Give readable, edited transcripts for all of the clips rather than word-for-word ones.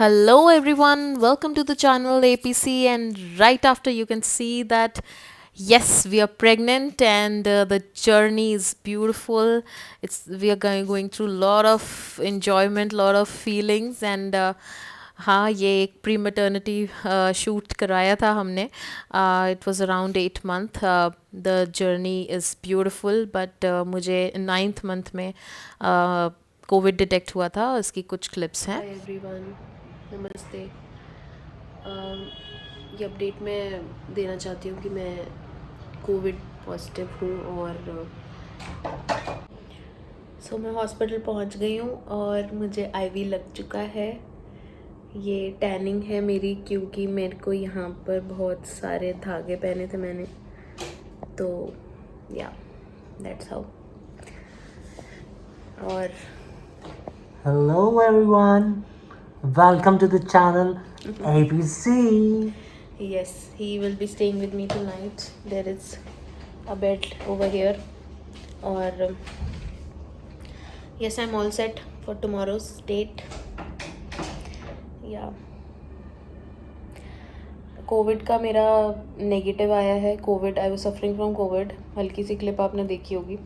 Hello, everyone. Welcome to the channel APC. And right after, you can see that yes, we are pregnant, and the journey is beautiful. It's we are going through a lot of enjoyment, lot of feelings, and हाँ ये एक pre maternity shoot कराया था हमने. It was around 8 month. The journey is beautiful, but मुझे 9th month में Covid detect हुआ था. इसकी कुछ क्लिप्स हैं. हाय एवरीवन, नमस्ते. ये अपडेट मैं देना चाहती हूँ कि मैं कोविड पॉजिटिव हूँ. और मैं हॉस्पिटल पहुँच गई हूँ और मुझे आईवी लग चुका है. ये टैनिंग है मेरी, क्योंकि मेरे को यहाँ पर बहुत सारे धागे पहने थे मैंने. तो या दैट्स हाउ. और Hello everyone, welcome to the channel ABC. yes, he will be staying with me tonight. There is a bed over here. और yes, I'm all set for tomorrow's date. या कोविड का मेरा negative आया है. Covid, I was suffering from Covid. हल्की सी clip आपने देखी होगी.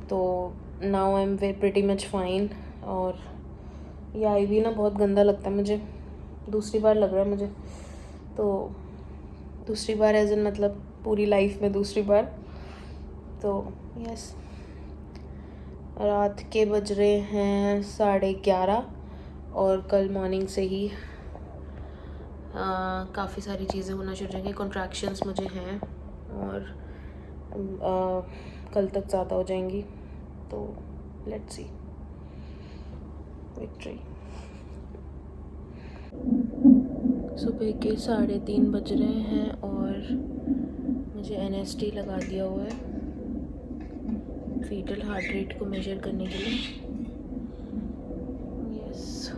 तो now I am way pretty much fine. और ये आईवी ना बहुत गंदा लगता है मुझे. दूसरी बार लग रहा है मुझे. तो दूसरी बार एज इन मतलब पूरी लाइफ में दूसरी बार. तो यस, रात के बज रहे हैं 11:30. और कल मॉर्निंग से ही काफ़ी सारी चीज़ें होना शुरू हो जाएंगी. कॉन्ट्रैक्शंस मुझे हैं और कल तक ज़्यादा हो जाएंगी. तो लेट्स सी. विक्ट्री. सुबह के 3:30 बज रहे हैं और मुझे एनएसटी लगा दिया हुआ है फीटल हार्ट रेट को मेजर करने के लिए. यस,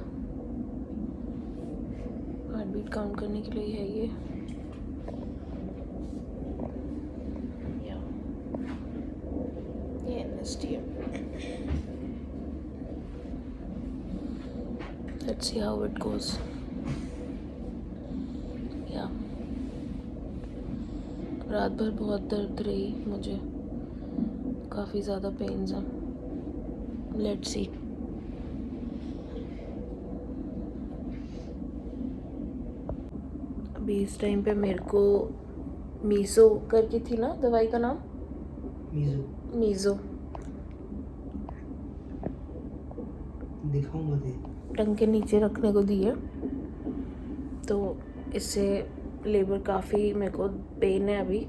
हार्ट बीट काउंट करने के लिए है ये. या ये एनएसटी है. Let's see how it goes. या रात भर बहुत दर्द रही मुझे. काफ़ी ज़्यादा पेन्स हैं. Let's see. अभी इस टाइम पे मेरे को मीज़ो करके थी ना दवाई का नाम. मीज़ो दिखाऊंगा दे. टंग के नीचे रखने को दी है. तो इससे लेबर काफ़ी मेरे को पेन है अभी.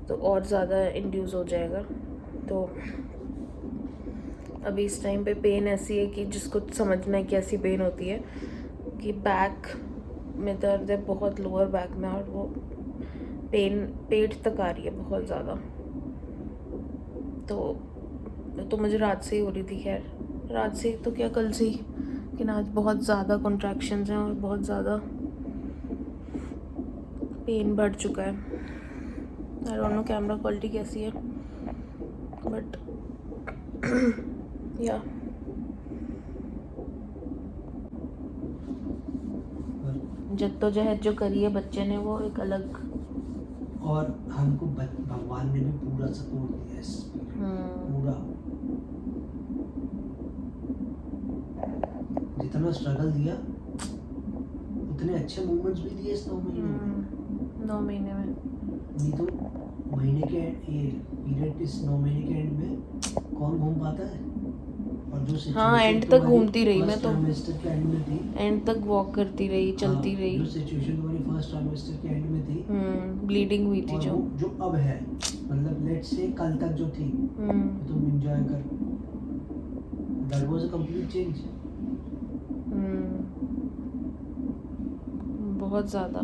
तो और ज़्यादा इंड्यूस हो जाएगा. तो अभी इस टाइम पे पेन ऐसी है कि जिसको समझना है कि ऐसी पेन होती है कि बैक में दर्द है बहुत, लोअर बैक में. और वो पेन पेट तक आ रही है बहुत ज़्यादा. तो मुझे रात से ही हो रही थी. खैर रात से तो क्या, कल से ही. लेकिन आज बहुत ज़्यादा कॉन्ट्रैक्शंस हैं और बहुत ज़्यादा पेन बढ़ चुका है. I don't know camera quality कैसी है, बट या जद्दोजहद जो करी है बच्चे ने वो एक अलग. और हमको भगवान ने भी पूरा सपोर्ट दिया है पूरा. जितना स्ट्रगल दिया उतने अच्छे मोमेंट्स भी दिए इस 9 महीने में. नहीं तो महीने के ये पीरियड, इस 9 महीने के एंड में कौन घूम पाता है. और जो हाँ, एंड तक घूमती रही मैं. तो ट्राइमेस्टर के एंड में थी, एंड तक वॉक करती रही, चलती रही. जो सिचुएशन तुम्हारी फर्स्ट ट्राइमेस्टर के एंड में थी, ब्लीडिंग हुई थी जो अब है, मतलब लेट्स से कल तक जो थी, तुम एंजॉय कर. That was a complete change. बहुत ज़्यादा.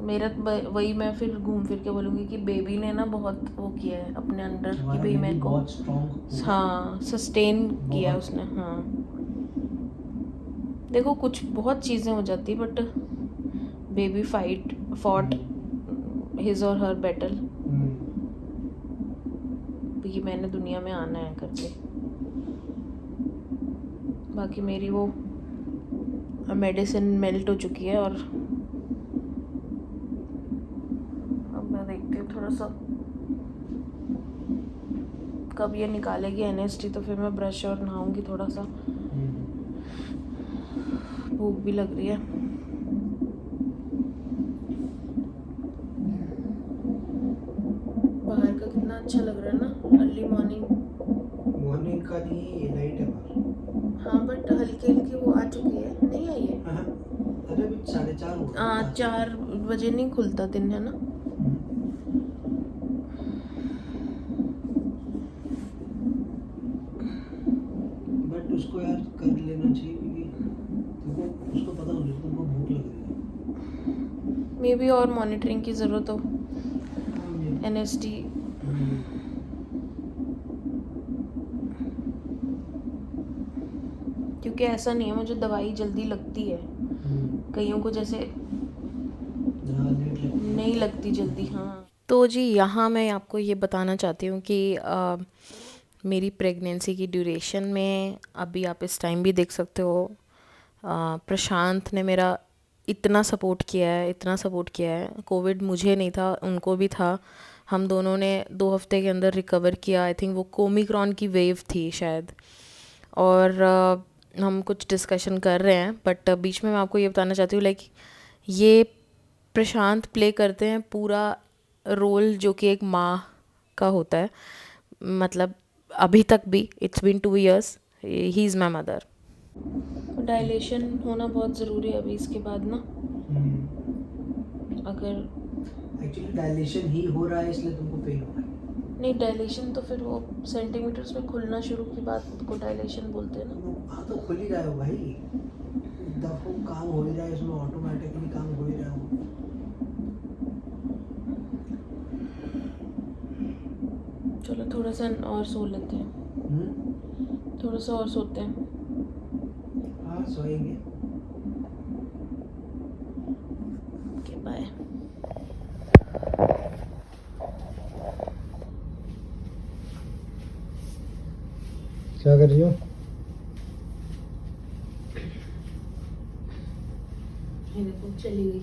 मेरा वही मैं फिर घूम फिर के बोलूँगी कि बेबी ने ना बहुत वो किया है अपने अंदर कि भाई मेरे को. हाँ, सस्टेन किया उसने. हाँ, देखो कुछ बहुत चीज़ें हो जाती, बट बेबी फॉट हिज और हर बैटल कि मैंने दुनिया में आना है करके. बाकी मेरी वो मेडिसिन मेल्ट हो चुकी है और अब मैं देखती हूँ थोड़ा सा कब ये निकालेगी एनएसटी, तो फिर मैं ब्रश और नहाऊंगी थोड़ा सा। भूख भी लग रही है। बाहर का कितना अच्छा लग रहा है ना, अर्ली मॉर्निंग। मॉर्निंग का नहीं, ये नाइट है बाहर। हाँ बट हल्की हल्की वो आ चुकी है, नहीं आई है। अरे अभी 4:30 हो गए। 4 बजे नहीं खुलता दिन, है ना। बट उसको यार कर लेना चाहिए क्योंकि तुमको उसको पता होना चाहिए तुमको भूख लग रही है। मे बी और मॉनिटरिंग की ज़रूरत हो, एनएसटी। क्योंकि ऐसा नहीं है, मुझे दवाई जल्दी लगती है, कईयों को जैसे नहीं लगती जल्दी। हाँ तो जी यहाँ मैं आपको ये बताना चाहती हूँ कि मेरी प्रेगनेंसी की ड्यूरेशन में अभी आप इस टाइम भी देख सकते हो, प्रशांत ने मेरा इतना सपोर्ट किया है, इतना सपोर्ट किया है। कोविड मुझे नहीं था, उनको भी था। हम दोनों ने 2 हफ्ते के अंदर रिकवर किया। आई थिंक वो ओमिक्रॉन की वेव थी शायद, और हम कुछ डिस्कशन कर रहे हैं, बट बीच में मैं आपको ये बताना चाहती हूँ लाइक ये प्रशांत प्ले करते हैं पूरा रोल जो कि एक माँ का होता है। मतलब अभी तक भी, it's been 2 years, he is my mother. Dilation होना बहुत ज़रूरी है अभी इसके बाद ना। अगर एक्चुअली डायलेशन ही हो रहा है इसलिए तुमको पेन हो रहा है। नहीं, डायलेशन तो फिर वो सेंटीमीटर्स में खुलना शुरू की बात को डायलेशन बोलते हैं ना। हाँ तो खुल ही रहा है भाई, दफो काम हो ही रहा है इसमें, ऑटोमेटिकली काम हो ही रहा है। चलो थोड़ा सा और सो लेते हैं, थोड़ा सा और सोते हैं। हाँ सोएंगे। Okay bye. क्या कर रही हो? ये देखो चली गई।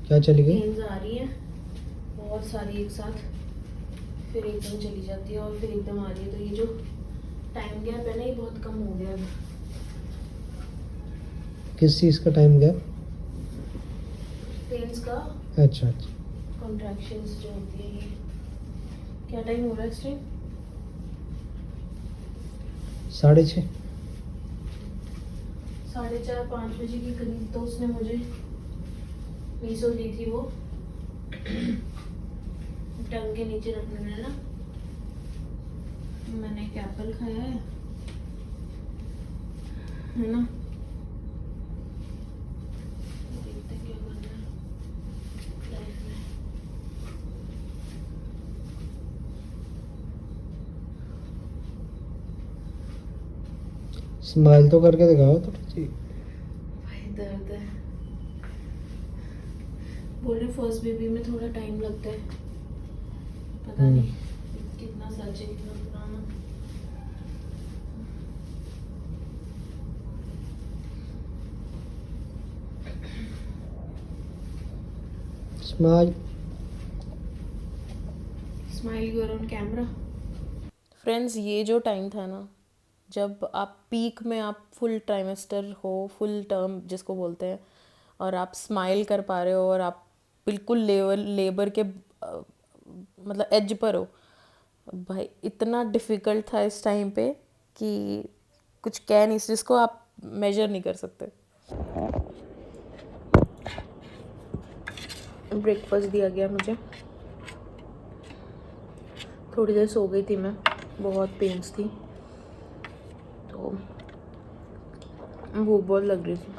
क्या चली गई? पेन्स आ रही हैं बहुत सारी एक साथ, फिर एकदम चली जाती है और फिर एकदम आ रही है। तो ये जो टाइम गैप है ना, ये बहुत कम हो गया अब। किस चीज़ का टाइम गैप? पेन्स का। अच्छा अच्छा। कॉन्ट्रैक्शंस जो होती है ये। क्या टाइम हो रहा है इस टाइम? 6:30। 4:30-5 बजे के करीब तो उसने मुझे मीसो दी थी, वो टंग के नीचे रखने में ना। मैंने एक एप्पल खाया है ना। देखते क्या करना है लाइफ में। स्माइल तो करके दिखाओ थोड़ी सी। भाई दर्द है। बोल रहे फर्स्ट बेबी में थोड़ा टाइम लगता है, पता नहीं कितना सच है कितना पुराना। Smile. Smile you're on camera. Friends, ये जो टाइम था ना, जब आप पीक में, आप फुल ट्राइमेस्टर हो, फुल टर्म जिसको बोलते हैं, और आप स्माइल कर पा रहे हो और आप बिल्कुल लेबर के मतलब एज पर हो, भाई इतना डिफ़िकल्ट था इस टाइम पे कि कुछ कह नहीं, जिसको आप मेजर नहीं कर सकते। ब्रेकफास्ट दिया गया मुझे, थोड़ी देर सो गई थी मैं, बहुत पेन्स थी तो भूख बहुत लग रही थी।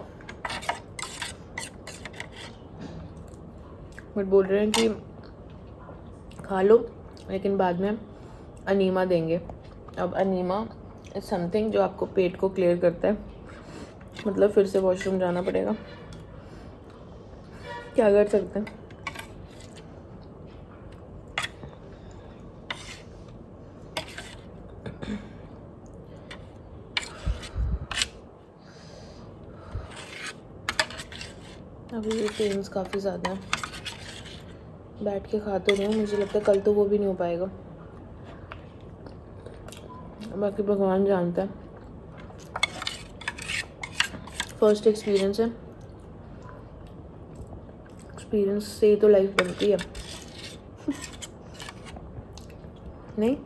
बट बोल रहे हैं कि खा लो, लेकिन बाद में अनीमा देंगे। अब अनीमा इज समथिंग जो आपको पेट को क्लियर करता है, मतलब फिर से वॉशरूम जाना पड़ेगा, क्या कर सकते हैं। अभी ये पेन्स काफ़ी ज़्यादा हैं, बैठ के खा तो रही हूँ, मुझे लगता है कल तो वो भी नहीं हो पाएगा, बाकी भगवान जानता है। फर्स्ट एक्सपीरियंस है, एक्सपीरियंस से ही तो लाइफ बनती है नहीं,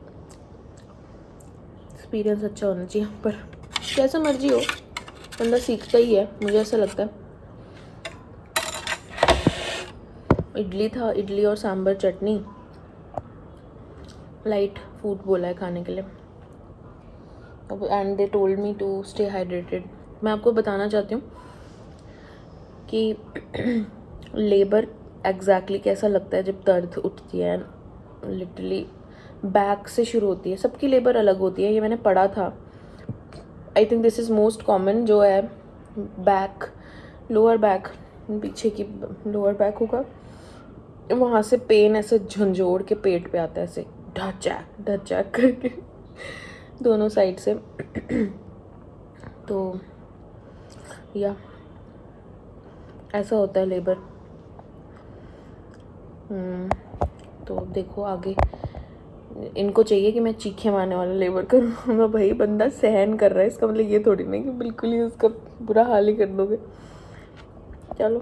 एक्सपीरियंस अच्छा होना चाहिए, पर जैसा मर्जी हो बंदा सीखता ही है, मुझे ऐसा लगता है। इडली था, इडली और सांभर चटनी, लाइट फूड बोला है खाने के लिए। And they told me to stay hydrated. मैं आपको बताना चाहती हूँ कि लेबर एग्जैक्टली कैसा लगता है जब दर्द उठती है, लिटरली बैक से शुरू होती है, सबकी लेबर अलग होती है, ये मैंने पढ़ा था। I think this is most common, जो है बैक, लोअर बैक, पीछे की लोअर बैक होगा, वहाँ से पेन ऐसे झंझोड़ के पेट पे आता है, ऐसे ढचैक करके दोनों साइड से। तो या ऐसा होता है लेबर। तो देखो आगे, इनको चाहिए कि मैं चीखे मारने वाला लेबर करूँ। मैं भाई बंदा सहन कर रहा है, इसका मतलब ये थोड़ी नहीं कि बिल्कुल ही उसका बुरा हाल ही कर दोगे। चलो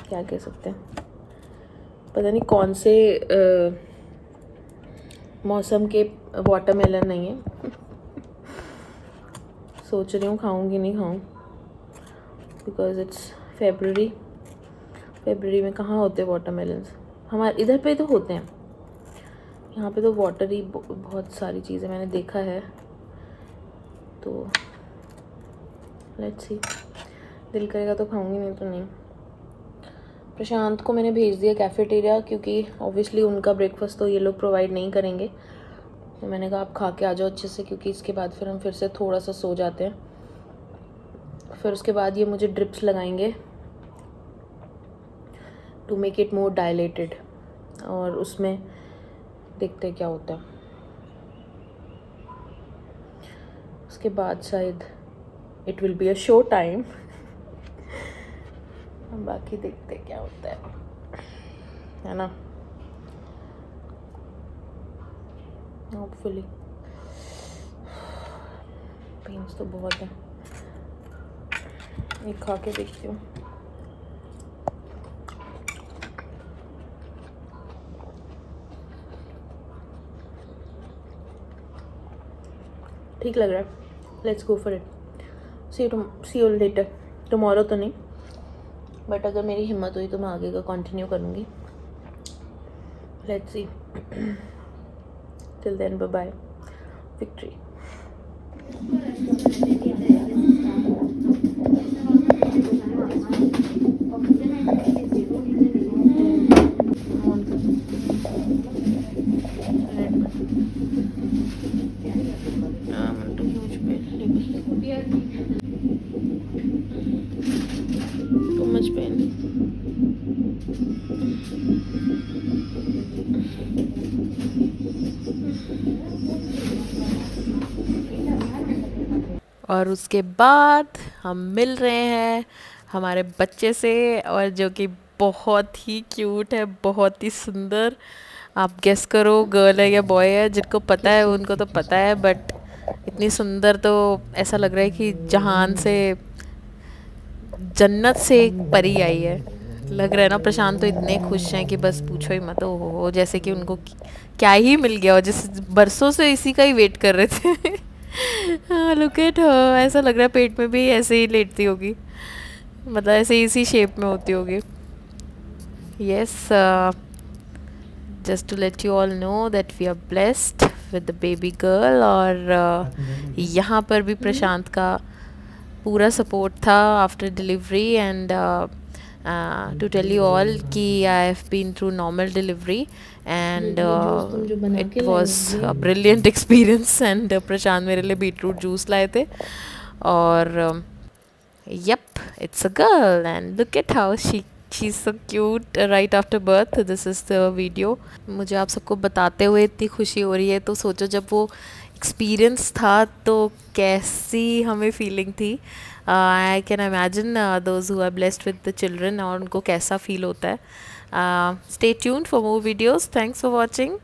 क्या कह सकते हैं, पता नहीं कौन से मौसम के वाटरमेलन नहीं है। सोच रही हूँ खाऊंगी नहीं खाऊँ, बिकॉज इट्स फेबररी में कहाँ होते वाटरमेलन्स, हमारे इधर पे तो होते हैं, यहाँ पे तो वाटर ही बहुत सारी चीज़ें मैंने देखा है। तो लेट्स सी, दिल करेगा तो खाऊंगी, नहीं तो नहीं। प्रशांत को मैंने भेज दिया कैफेटेरिया, क्योंकि ऑब्वियसली उनका ब्रेकफास्ट तो ये लोग प्रोवाइड नहीं करेंगे, तो मैंने कहा आप खा के आ जाओ अच्छे से, क्योंकि इसके बाद फिर हम फिर से थोड़ा सा सो जाते हैं। फिर उसके बाद ये मुझे ड्रिप्स लगाएंगे to make it more dilated, और उसमें देखते हैं क्या होता है। उसके बाद शायद it will be a show time, बाकी देखते हैं क्या होता है ना, होपफुली। पेन्स तो बहुत है, एक खा के देखती हूँ। ठीक लग रहा है, let's go for it. See you later, tomorrow तो नहीं, बट अगर मेरी हिम्मत हुई तो मैं आगे का कंटिन्यू करूँगी। Let's see, till then bye bye, victory. Too much pain. और उसके बाद हम मिल रहे हैं हमारे बच्चे से, और जो कि बहुत ही क्यूट है, बहुत ही सुंदर। आप गेस करो गर्ल है या बॉय है, जिनको पता है उनको तो पता है, बट इतनी सुंदर, तो ऐसा लग रहा है कि जहान से, जन्नत से एक परी आई है, लग रहा है ना। प्रशांत तो इतने खुश हैं कि बस पूछो ही मत, हो जैसे कि उनको क्या ही मिल गया हो, जैसे बरसों से इसी का ही वेट कर रहे थे। हाँ, लुक एट हर, ऐसा लग रहा है पेट में भी ऐसे ही लेटती होगी, मतलब ऐसे इसी शेप में होती होगी। Yes, just to let you all know that we are blessed with the baby girl. और यहाँ पर भी प्रशांत का पूरा सपोर्ट था after delivery, and to tell you all कि I have been through normal delivery, and it was a brilliant experience, and प्रशांत मेरे लिए बीटरूट जूस लाए थे, और yep, it's a girl, and look at how she's so cute right after birth. This is the video. मुझे आप सबको बताते हुए इतनी खुशी हो रही है, तो सोचो जब वो एक्सपीरियंस था तो कैसी हमें फीलिंग थी. I can imagine those who are blessed with the children और उनको कैसा फील होता है. Stay tuned for more videos. Thanks for watching.